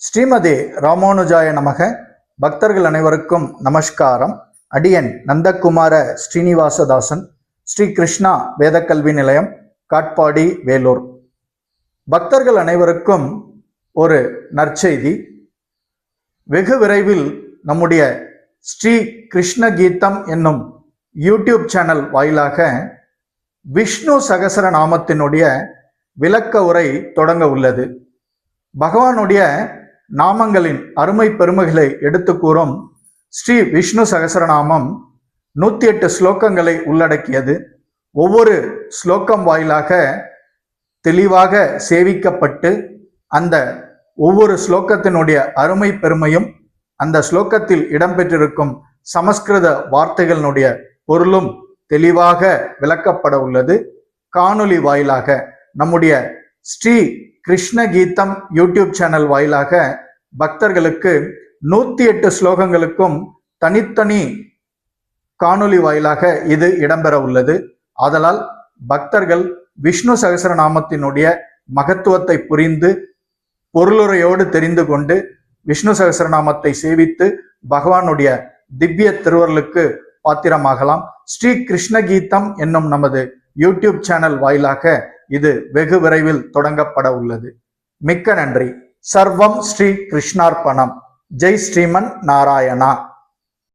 ஸ்ரீமதே ராமானுஜாய நமக. பக்தர்கள் அனைவருக்கும் நமஸ்காரம். அடியன் நந்தகுமார ஸ்ரீனிவாசதாசன், ஸ்ரீ கிருஷ்ணா வேதக்கல்வி நிலையம், காட்பாடி, வேலூர். பக்தர்கள் அனைவருக்கும் ஒரு நற்செய்தி. வெகு விரைவில் நம்முடைய ஸ்ரீ கிருஷ்ண கீதம் என்னும் யூடியூப் சேனல் வாயிலாக விஷ்ணு சகசர நாமத்தினுடைய விளக்க உரை தொடங்க உள்ளது. பகவானுடைய நாமங்களின் அருமை பெருமைகளை எடுத்து கூறும் ஸ்ரீ விஷ்ணு சகசரநாமம் 108 ஸ்லோகங்களை உள்ளடக்கியது. ஒவ்வொரு ஸ்லோகம் வாயிலாக தெளிவாக சேவிக்கப்பட்டு அந்த ஒவ்வொரு ஸ்லோகத்தினுடைய அருமை பெருமையும் அந்த ஸ்லோகத்தில் இடம்பெற்றிருக்கும் சமஸ்கிருத வார்த்தைகளினுடைய பொருளும் தெளிவாக விளக்கப்பட உள்ளது. காணொலி வாயிலாக நம்முடைய ஸ்ரீ கிருஷ்ண கீதம் யூடியூப் சேனல் வாயிலாக பக்தர்களுக்கு 108 ஸ்லோகங்களுக்கும் தனித்தனி காணொலி வாயிலாக இது இடம்பெற உள்ளது. ஆதலால் பக்தர்கள் விஷ்ணு சகசரநாமத்தினுடைய மகத்துவத்தை புரிந்து பொருளுரையோடு தெரிந்து கொண்டு விஷ்ணு சகசரநாமத்தை சேவித்து பகவானுடைய திவ்ய திருவருளுக்கு பாத்திரமாகலாம். ஸ்ரீ கிருஷ்ண கீதம் என்னும் நமது யூடியூப் சேனல் வாயிலாக இது வெகு விரைவில் தொடங்கப்பட உள்ளது. மிக்க நன்றி. சர்வம் ஸ்ரீ கிருஷ்ணார்ப்பணம். ஜெய் ஸ்ரீமன் நாராயணா.